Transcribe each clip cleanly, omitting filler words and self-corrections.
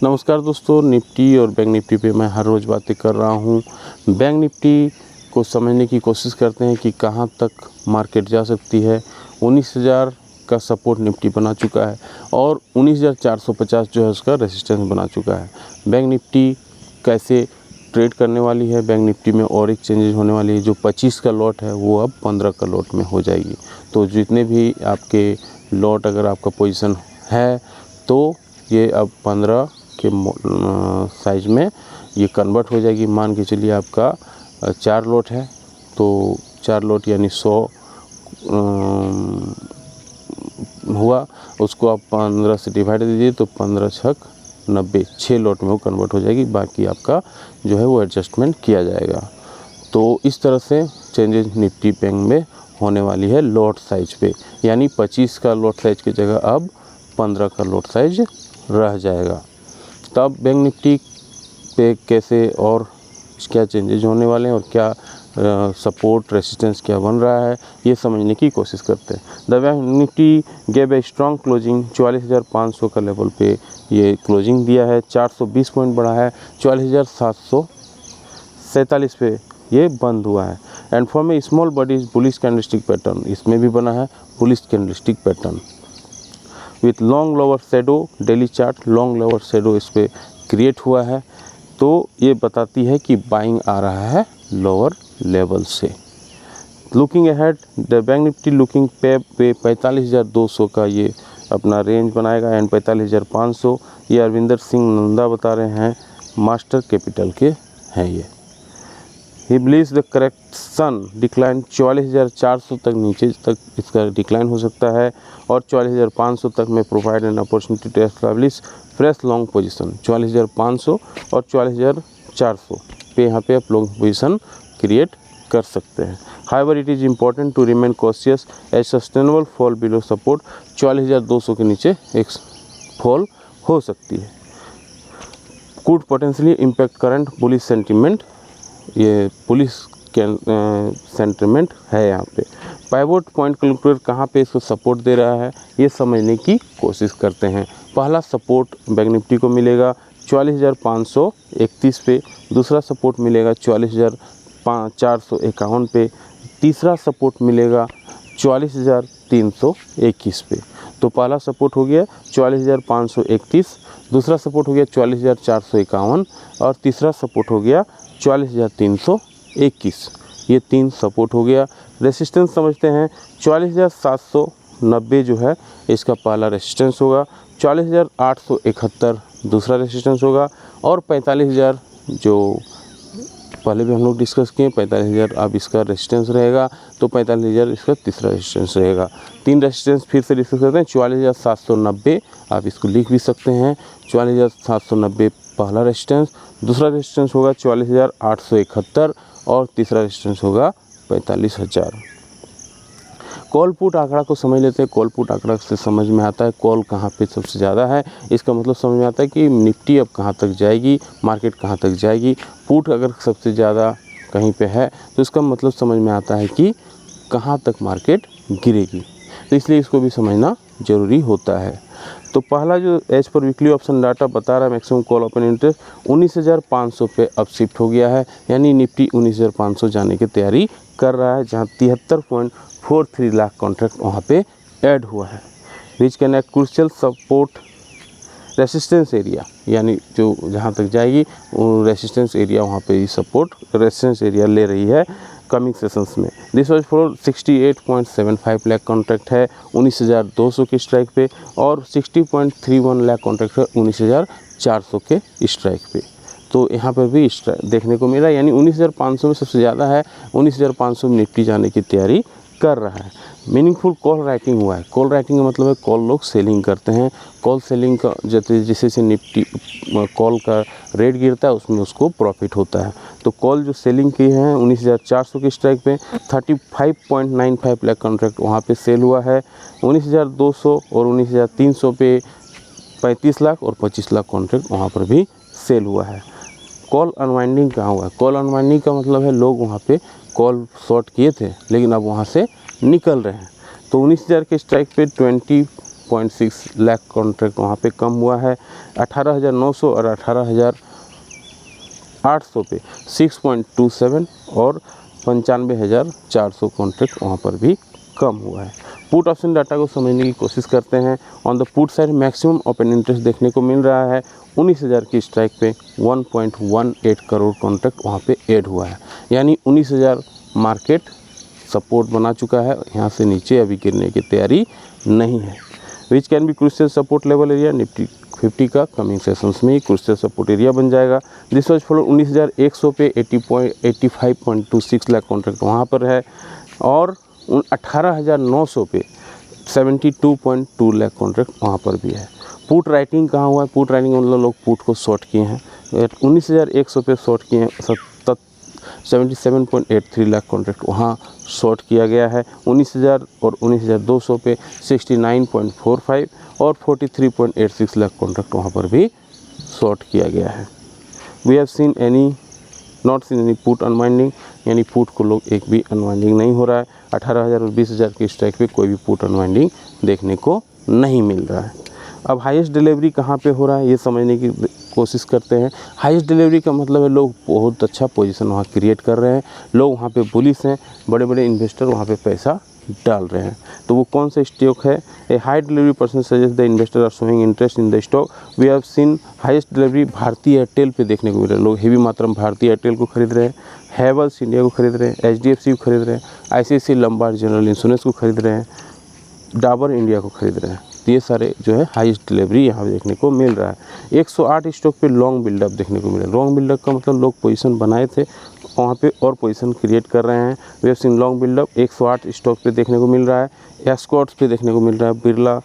नमस्कार दोस्तों, निफ्टी और बैंक निफ्टी पे मैं हर रोज़ बातें कर रहा हूँ। बैंक निफ्टी को समझने की कोशिश करते हैं कि कहाँ तक मार्केट जा सकती है। 19,000 का सपोर्ट निफ्टी बना चुका है और 19,450 जो है उसका रेजिस्टेंस बना चुका है। बैंक निफ्टी कैसे ट्रेड करने वाली है, बैंक निफ्टी में और एक चेंजेस होने वाली है। जो 25 का लॉट है वो अब 15 का लॉट में हो जाएगी। तो जितने भी आपके लॉट, अगर आपका पोजीशन है तो ये अब 15 के साइज में ये कन्वर्ट हो जाएगी। मान के चलिए आपका 4 लॉट है तो 4 लॉट यानी 100 हुआ, उसको आप 15 से डिवाइड दीजिए तो 15 छक 90, 6 लॉट में वो कन्वर्ट हो जाएगी। बाकी आपका जो है वो एडजस्टमेंट किया जाएगा। तो इस तरह से चेंजेस निफ्टी बैंक में होने वाली है लॉट साइज पे, यानी 25 का लॉट साइज की जगह अब 15 का लॉट साइज रह जाएगा। तब बैंक निफ्टी पे कैसे और क्या चेंजेज होने वाले हैं और क्या सपोर्ट रेजिस्टेंस क्या बन रहा है, ये समझने की कोशिश करते हैं। The bank Nifty gave a strong closing, 44,500 का लेवल पे ये क्लोजिंग दिया है। 420 पॉइंट बढ़ा है, 44,747 पे ये बंद हुआ है। And form A small bodies bullish candlestick pattern, इसमें भी बना है bullish candlestick pattern with long lower shadow. Daily chart long lower shadow इस पर क्रिएट हुआ है, तो ये बताती है कि बाइंग आ रहा है लोअर लेवल से। Looking ahead, the bank Nifty looking पे 45,200 का ये अपना रेंज बनाएगा एंड 45,500। ये अरविंदर सिंह नंदा बता रहे हैं, मास्टर कैपिटल के हैं ये। He believes the correction decline 44,400 तक नीचे तक इसका डिक्लाइन हो सकता है और 44,500 तक में provide an opportunity to establish fresh long position. 44,500 और 44,400 पे यहाँ पे आप लॉन्ग पोजीशन क्रिएट कर सकते हैं। However it is important to remain cautious as sustainable fall below support. 44,200 के नीचे एक फॉल हो सकती है। Could potentially impact current bullish sentiment, ये पुलिस सेंटीमेंट है यहाँ पे। पाइवोट पॉइंट कैलकुलेटर कहाँ पे इसको सपोर्ट दे रहा है ये समझने की कोशिश करते हैं। पहला सपोर्ट बैंक निफ्टी को मिलेगा 44,531 पे, दूसरा सपोर्ट मिलेगा 44,451 पे, तीसरा सपोर्ट मिलेगा 44,321 पे। तो पहला सपोर्ट हो गया 44,531, दूसरा सपोर्ट हो गया 44,451 और तीसरा सपोर्ट हो गया 44,321। ये 3 सपोर्ट हो गया। रेसिस्टेंस समझते हैं, 44,790 जो है इसका पहला रेसिस्टेंस होगा, 44,871 दूसरा रेसिस्टेंस होगा और 45,000 जो पहले भी हम लोग डिस्कस किए, 45,000 अब इसका रेसिस्टेंस रहेगा, तो 45,000 इसका तीसरा रेसिस्टेंस रहेगा। 3 रेसिस्टेंस फिर से डिस्कस करते हैं। 44,790 आप इसको लिख भी सकते हैं, 44,790 पहला रेसिस्टेंस, दूसरा रेसिस्टेंस होगा 44,871 और तीसरा रेसिस्टेंस होगा 45,000। कॉल पुट आंकड़ा को समझ लेते हैं। कॉल पुट आंकड़ा से समझ में आता है कॉल कहाँ पे सबसे ज़्यादा है, इसका मतलब समझ में आता है कि निफ्टी अब कहाँ तक जाएगी, मार्केट कहाँ तक जाएगी। पुट अगर सबसे ज़्यादा कहीं पे है तो इसका मतलब समझ में आता है कि कहाँ तक मार्केट गिरेगी, तो इसलिए इसको भी समझना ज़रूरी होता है। तो पहला जो as per weekly option data बता रहा है मैक्सिमम कॉल ओपन इंटरेस्ट 19,500 पे अब शिफ्ट हो गया है, यानी निफ्टी 19,500 जाने की तैयारी कर रहा है, जहाँ 73.43 लाख कॉन्ट्रैक्ट वहाँ पे ऐड हुआ है। Which can a crucial support resistance area, यानी जो जहाँ तक जाएगी वो रेसिस्टेंस एरिया वहाँ पे सपोर्ट रेसिस्टेंस एरिया ले रही है कमिंग सेशंस में। This was for 68.75 lakh contract है 19,200 के स्ट्राइक पे और 60.31 लाख कॉन्ट्रैक्ट है 19,400 के स्ट्राइक पे। तो यहाँ पर भी देखने को मिला, यानी 19,500 में सबसे ज़्यादा है, 19,500 में निफ्टी जाने की तैयारी कर रहा है। मीनिंगफुल कॉल राइटिंग हुआ है। कॉल राइटिंग का मतलब है कॉल लोग सेलिंग करते हैं। कॉल सेलिंग का जैसे निफ्टी कॉल का रेट गिरता है उसमें उसको प्रॉफिट होता है। तो कॉल जो सेलिंग की है 19,400 के स्ट्राइक पे 35.95 लाख कॉन्ट्रैक्ट वहाँ पे सेल हुआ है। 19,200 और 19,300 पे 35 लाख और 25 लाख कॉन्ट्रैक्ट वहाँ पर भी सेल हुआ है। कॉल अनवाइंडिंग कहाँ हुआ है? कॉल अनवाइंडिंग का मतलब है लोग वहाँ पे कॉल शॉर्ट किए थे लेकिन अब वहाँ से निकल रहे हैं। तो 19,000 के स्ट्राइक पे 6.6 लाख कॉन्ट्रैक्ट वहाँ पे कम हुआ है। 18,900 और 18,800 पे 6.27 और 95,400 कॉन्ट्रैक्ट वहाँ पर भी कम हुआ है। पुट ऑप्शन डाटा को समझने की कोशिश करते हैं। On the put side maximum open interest देखने को मिल रहा है। 19,000 की स्ट्राइक पे 1.18 करोड़ कॉन्ट्रैक्ट वहाँ पे ऐड हुआ है, यानी 19,000 मार्केट सपोर्ट बना चुका है। यहाँ से नीचे अभी गिरने की तैयारी नहीं है। Which can be crucial support level area, Nifty 50 का कमिंग सेशंस में क्रूशियल सपोर्ट एरिया बन जाएगा। दिस वाज फॉलो 19,100 पे 85.26 लाख कॉन्ट्रैक्ट वहाँ पर है और 18,900 पे 72.2 लाख कॉन्ट्रैक्ट वहाँ पर भी है। पुट राइटिंग कहाँ हुआ है? पुट राइटिंग मतलब लोग पुट को शॉर्ट किए हैं। 19,100 पे शॉर्ट किए हैं, 77.83 लाख कॉन्ट्रैक्ट वहाँ शॉर्ट किया गया है। 19,000 और 19,200 पे 69.45 और 43.86 लाख कॉन्ट्रैक्ट वहाँ पर भी शॉर्ट किया गया है। We have seen not seen any put unwinding, यानी पुट को लोग एक भी अनवाइंडिंग नहीं हो रहा है। 18,000 और 20,000 की स्ट्राइक पे कोई भी पुट अनवाइंडिंग देखने को नहीं मिल रहा है। अब हाईएस्ट डिलीवरी कहाँ पे हो रहा है ये समझने की कोशिश करते हैं। हाईएस्ट डिलीवरी का मतलब है लोग बहुत अच्छा पोजीशन वहाँ क्रिएट कर रहे हैं, लोग वहाँ पे बुलिश हैं, बड़े बड़े इन्वेस्टर वहाँ पे पैसा डाल रहे हैं। तो वो कौन सा स्टॉक है? A high delivery percent suggest the investor are showing interest in the stock. We have seen highest delivery Bharti Airtel पे देखने को मिल रहा है। लोग हेवी मात्रा में भारतीय एयरटेल को खरीद रहे हैं, हैवेल्स इंडिया को खरीद रहे हैं, HDFC को खरीद रहे हैं, ICICI लंबार्ड जनरल इंश्योरेंस को खरीद रहे हैं, डाबर इंडिया को खरीद रहे हैं। तो ये सारे जो है हाईएस्ट डिलीवरी यहाँ पे देखने को मिल रहा है। 108 स्टॉक पे लॉन्ग बिल्डअप देखने को मिला। लॉन्ग बिल्डअप का मतलब लोग पोजीशन बनाए थे वहाँ पे और पोजीशन क्रिएट कर रहे हैं। We have seen long buildup 108 stock पे देखने को मिल रहा है। एस्कॉर्ट्स पे देखने को मिल रहा है, बिरला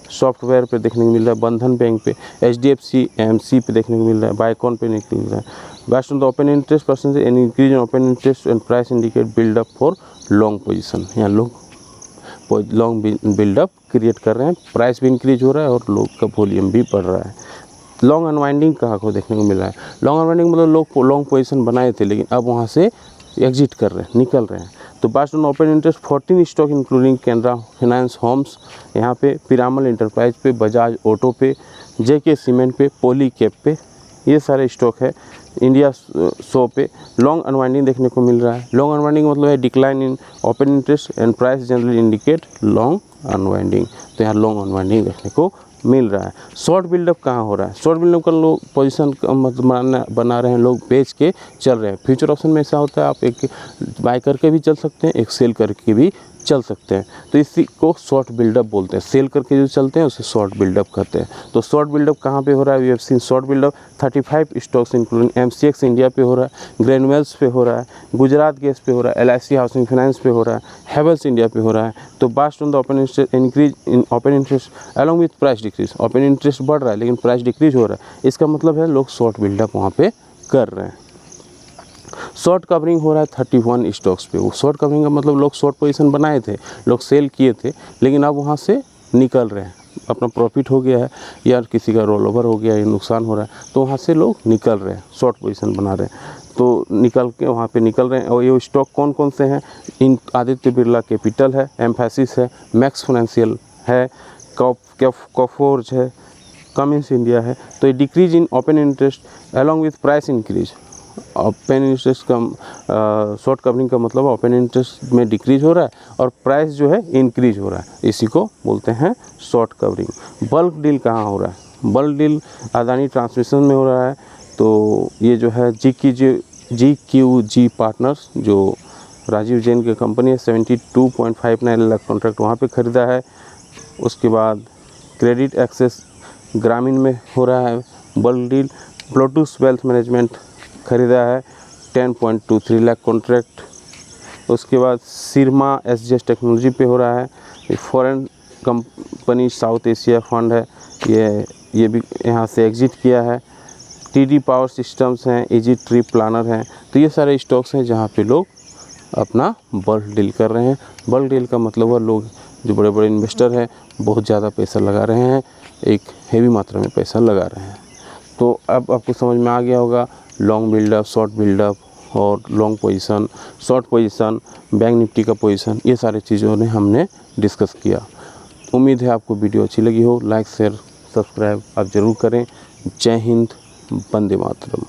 सॉफ्टवेयर पे देखने को मिल रहा है, बंधन बैंक पे, HDFC AMC पे देखने को मिल रहा है, बाइकॉन पे देखने को मिल रहा है। Based on the open interest percent an increase in open interest and price indicate buildup for long position. यहाँ लोग लॉन्ग बिल्डअप क्रिएट कर रहे हैं, प्राइस भी इंक्रीज हो रहा है और लोग का वॉल्यूम भी बढ़ रहा है। लॉन्ग अनवाइंडिंग कहाँ को देखने को मिल रहा है? लॉन्ग अनवाइंडिंग मतलब लोग लॉन्ग पोजीशन बनाए थे लेकिन अब वहाँ से एग्जिट कर रहे हैं, निकल रहे हैं। तो based on open interest 14 stock including Canara finance homes यहाँ पे, पिरामल इंटरप्राइज पे, बजाज ऑटो पे, JK सीमेंट पे, पॉली कैप पे, ये सारे स्टॉक है। इंडिया 100 पे लॉन्ग अनवाइंडिंग देखने को मिल रहा है। लॉन्ग अनवाइंडिंग मतलब है decline in open interest and price generally indicate long unwinding. तो यहाँ लॉन्ग अनवाइंडिंग देखने को मिल रहा है। शॉर्ट बिल्डअप कहाँ हो रहा है? शॉर्ट बिल्डअप का लोग पोजीशन बना रहे हैं, लोग बेच के चल रहे हैं। फ्यूचर ऑप्शन में ऐसा होता है, आप एक बाय करके भी चल सकते हैं, एक सेल करके भी चल सकते हैं। तो इसी को शॉर्ट बिल्डअप बोलते हैं। सेल करके जो चलते हैं उसे शॉर्ट बिल्डअप कहते हैं। तो शॉर्ट बिल्डअप कहाँ पे हो रहा है? We have seen short buildup 35 stocks including MCX India पे हो रहा है, ग्रेनुअल्स पे हो रहा है, गुजरात गैस पे हो रहा है, LIC हाउसिंग फाइनेंस पे हो रहा है, हैवेल्स इंडिया पे हो रहा है। तो based on the open interest increase in open interest along with price decrease, open interest बढ़ रहा है लेकिन प्राइस डिक्रीज हो रहा है, इसका मतलब है लोग शॉर्ट बिल्डअप वहाँ पे कर रहे हैं। शॉर्ट कवरिंग हो रहा है 31 स्टॉक्स पे। वो शॉर्ट कवरिंग का मतलब लोग शॉर्ट पोजीशन बनाए थे, लोग सेल किए थे लेकिन अब वहाँ से निकल रहे हैं, अपना प्रॉफिट हो गया है या किसी का रोल ओवर हो गया या नुकसान हो रहा है तो वहाँ से लोग निकल रहे हैं, शॉर्ट पोजीशन बना रहे हैं। तो निकल के वहाँ पे निकल रहे हैं। और ये स्टॉक कौन कौन से हैं? इन आदित्य बिरला कैपिटल है, एम्फेसिस है, मैक्स फाइनेंशियल है, कॉफोर्ज है, कमिंस इंडिया है। तो ये decrease in open interest along with price increase. Open interest का शॉर्ट कवरिंग का मतलब ओपन इंटरेस्ट में डिक्रीज हो रहा है और प्राइस जो है इंक्रीज हो रहा है, इसी को बोलते हैं शॉर्ट कवरिंग। बल्क डील कहाँ हो रहा है? बल्क डील अदानी ट्रांसमिशन में हो रहा है। तो ये जो है GQG पार्टनर्स जो राजीव जैन की कंपनी है, 72.59 लाख कॉन्ट्रैक्ट वहाँ पे ख़रीदा है। उसके बाद क्रेडिट एक्सेस ग्रामीण में हो रहा है bulk deal. Bluetooth wealth management ख़रीदा है 10.23 लाख कॉन्ट्रैक्ट। उसके बाद सिरमा SGS टेक्नोलॉजी पे हो रहा है। Foreign company south Asia fund है, ये भी यहाँ से एग्जिट किया है। TD पावर सिस्टम्स हैं, इजी ट्रिप प्लानर हैं। तो ये सारे स्टॉक्स हैं जहाँ पे लोग अपना बल्क डील कर रहे हैं। बल्क डील का मतलब है लोग जो बड़े बड़े इन्वेस्टर हैं बहुत ज़्यादा पैसा लगा रहे हैं, एक हेवी मात्रा में पैसा लगा रहे हैं। तो अब आपको समझ में आ गया होगा लॉन्ग बिल्डअप, शॉर्ट बिल्डअप और long position, short position, bank Nifty का पोजीशन, ये सारी चीज़ों ने हमने डिस्कस किया। उम्मीद है आपको वीडियो अच्छी लगी हो। लाइक शेयर सब्सक्राइब आप ज़रूर करें। जय हिंद, वंदे मातरम।